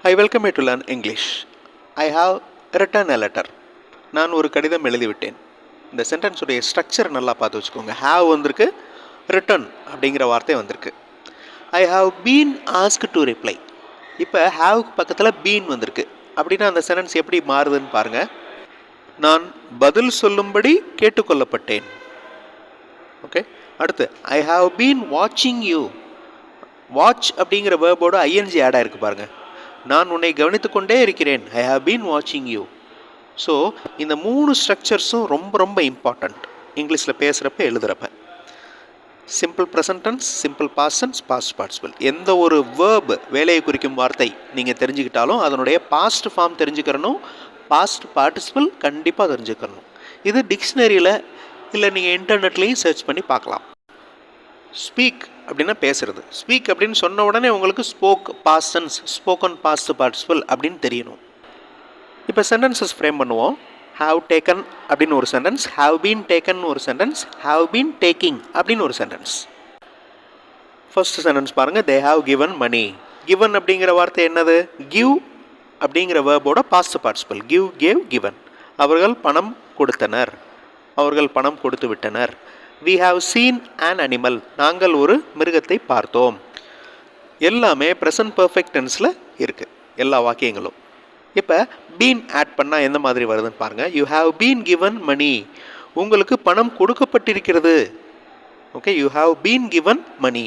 I welcome you to learn English. I have written a letter. நான் ஒரு கடிதம் எழுதிவிட்டேன். இந்த சென்டென்ஸ் உடைய ஸ்ட்ரக்சர் நல்லா பார்த்து வச்சுக்கோங்க. have வந்திருக்கு, written அப்படிங்கிற வார்த்தை வந்திருக்கு. I have been asked to reply. இப்போ have பக்கத்தில் been வந்திருக்கு. அப்படின்னா அந்த சென்டென்ஸ் எப்படி மாறுதுன்னு பாருங்க. நான் பதில் சொல்லும்படி கேட்டுக்கொள்ளப்பட்டேன். ஓகே, அடுத்து I have been watching you. Watch அப்படிங்கிற வேர்போட ஐஎன்ஜி ஆட் ஆயிருக்கு பாருங்க. நான் உன்னை கவனித்து கொண்டே இருக்கிறேன். ஐ ஹவ் பீன் வாட்சிங் யூ. ஸோ இந்த மூணு ஸ்ட்ரக்சர்ஸும் ரொம்ப இம்பார்ட்டண்ட் இங்கிலீஷில் பேசுகிறப்ப எழுதுகிறப்ப. Simple present tense, simple past tense, past participle. எந்த ஒரு வேர்ப் வேலையை குறிக்கும் வார்த்தை நீங்கள் தெரிஞ்சுக்கிட்டாலும் அதனுடைய பாஸ்ட் ஃபார்ம் தெரிஞ்சுக்கிறணும், பாஸ்ட் பார்ட்டிசிபிள் கண்டிப்பாக தெரிஞ்சுக்கணும். இது டிக்ஷனரியில் இல்லை நீங்கள் இன்டர்நெட்லேயும் சர்ச் பண்ணி பார்க்கலாம். ஸ்பீக் அப்படின்னா பேசுகிறது. ஸ்பீக் அப்படின்னு சொன்ன உடனே உங்களுக்கு spoke past tense, spoken past participle அப்படின்னு தெரியணும். இப்போ சென்டென்சஸ் ஃப்ரேம் பண்ணுவோம். ஹாவ் டேக்கன் அப்படின்னு ஒரு சென்டென்ஸ், ஹாவ் பீன் டேக்கன் ஒரு சென்டென்ஸ், ஹாவ் பீன் டேக்கிங் அப்படின்னு ஒரு சென்டென்ஸ். ஃபர்ஸ்ட் சென்டென்ஸ் பாருங்கள். They have given money. Given அப்படிங்கிற வார்த்தை என்னது? கிவ் அப்படிங்கிற வேர்போட past participle. Give, gave, given. அவர்கள் பணம் கொடுத்தனர், அவர்கள் பணம் கொடுத்து விட்டனர். We have seen an animal. நாங்கள் ஒரு மிருகத்தை பார்த்தோம். எல்லாமே ப்ரெசன்ட் பர்ஃபெக்ட் டென்ஸில் இருக்குது எல்லா வாக்கியங்களும். இப்போ பீன் ஆட் பண்ணால் எந்த மாதிரி வருதுன்னு பாருங்கள். You have been given money. உங்களுக்கு பணம் கொடுக்கப்பட்டிருக்கிறது. Okay, you have been given money.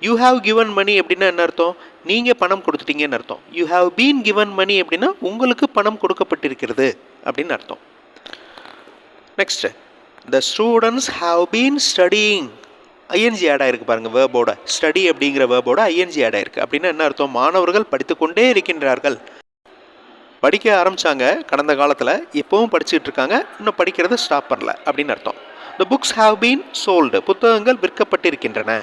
You have given money அப்படின்னா என்ன அர்த்தம்? நீங்கள் பணம் கொடுத்துட்டீங்கன்னு அர்த்தம். You have been given money அப்படின்னா உங்களுக்கு பணம் கொடுக்கப்பட்டிருக்கிறது அப்படின்னு அர்த்தம். Next, the students have been studying. ING add ஆயிருக்கு பாருங்கள் வேர்போட. ஸ்டடி அப்படிங்கிற வேர்போட ஐஎன்ஜி ஆட் ஆயிருக்கு. அப்படின்னா என்ன அர்த்தம்? மாணவர்கள் படித்து கொண்டே இருக்கின்றார்கள். படிக்க ஆரம்பித்தாங்க கடந்த காலத்தில், இப்போவும் படிச்சுட்டு இருக்காங்க, இன்னும் படிக்கிறத ஸ்டாப் பண்ணல அப்படின்னு அர்த்தம். the books have been sold. புத்தகங்கள் விற்கப்பட்டிருக்கின்றன.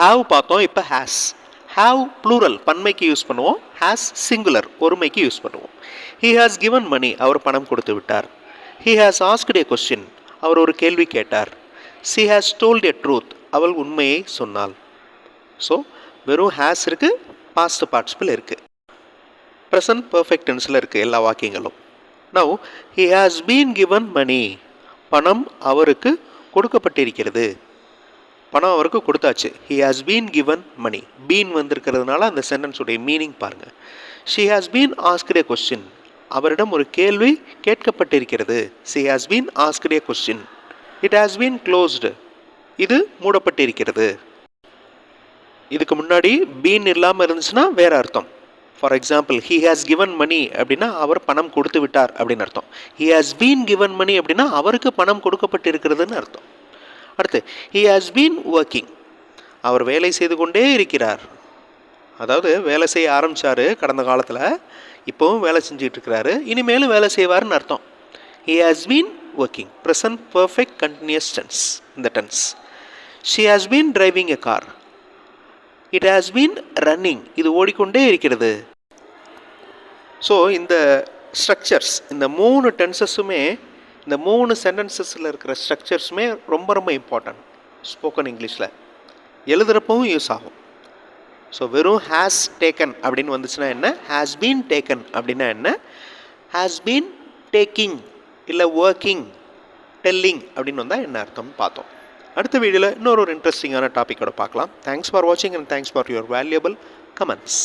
have பார்த்தோம், இப்போ has. have plural பன்மைக்கு யூஸ் பண்ணுவோம், has singular ஒருமைக்கு யூஸ் பண்ணுவோம். he has given money. அவர் பணம் கொடுத்து விட்டார். he has asked a question. அவர் ஒரு கேள்வி கேட்டார். she has told a truth. அவள் உண்மையை சொன்னாள். ஸோ வெறும் ஹேஸ் இருக்குது, பாஸ்ட் பார்ட்டிசிபிள் இருக்குது, ப்ரெசன்ட் பர்ஃபெக்ட் டென்ஸில் இருக்குது எல்லா வாக்கியங்களும். Now he has been given money. பணம் அவருக்கு கொடுக்கப்பட்டிருக்கிறது. பணம் அவருக்கு கொடுத்தாச்சு. he has been given money. Been வந்திருக்கிறதுனால அந்த சென்டென்ஸுடைய மீனிங் பாருங்கள். she has been asked a question. அவரிடம் ஒரு கேள்வி கேட்கப்பட்டிருக்கிறது. she has been asked a question. it has been closed. இது மூடப்பட்டிருக்கிறது. இதுக்கு முன்னாடி பீன் இல்லாமல் இருந்துச்சுன்னா வேற அர்த்தம். For example, he has given money அப்படின்னா அவர் பணம் கொடுத்து விட்டார் அப்படின்னு அர்த்தம். he has been given money அப்படின்னா அவருக்கு பணம் கொடுக்கப்பட்டிருக்கிறதுன்னு அர்த்தம். அடுத்து, he has been working. அவர் வேலை செய்து கொண்டே இருக்கிறார். அதாவது வேலை செய்ய ஆரம்பித்தார் கடந்த காலத்தில், இப்போவும் வேலை செஞ்சுட்டு இருக்கிறாரு, இனிமேலும் வேலை செய்வார்னு அர்த்தம். he has been working. present perfect continuous tense இந்த tense. she has been driving a car. it has been running. இது ஓடிக்கொண்டே இருக்கிறது. ஸோ இந்த ஸ்ட்ரக்சர்ஸ், இந்த மூணு டென்சஸுமே, இந்த மூணு சென்டென்சஸில் இருக்கிற ஸ்ட்ரக்சர்ஸுமே ரொம்ப இம்பார்ட்டன்ட் ஸ்போக்கன் இங்கிலீஷில். எழுதுகிறப்பவும் யூஸ் ஆகும். ஸோ வெறும் ஹேஸ் டேக்கன் அப்படின்னு வந்துச்சுன்னா என்ன, ஹேஸ் பீன் டேக்கன் அப்படின்னா என்ன, ஹேஸ் பீன் டேக்கிங் இல்லை ஒர்க்கிங், டெல்லிங் அப்படின்னு வந்தால் என்ன அர்த்தம்னு பார்த்தோம். அடுத்த வீடியோவில் இன்னொரு இன்ட்ரெஸ்டிங்கான டாப்பிக்கோட பார்க்கலாம். தேங்க்ஸ் ஃபார் வாட்சிங் and thanks for your valuable comments.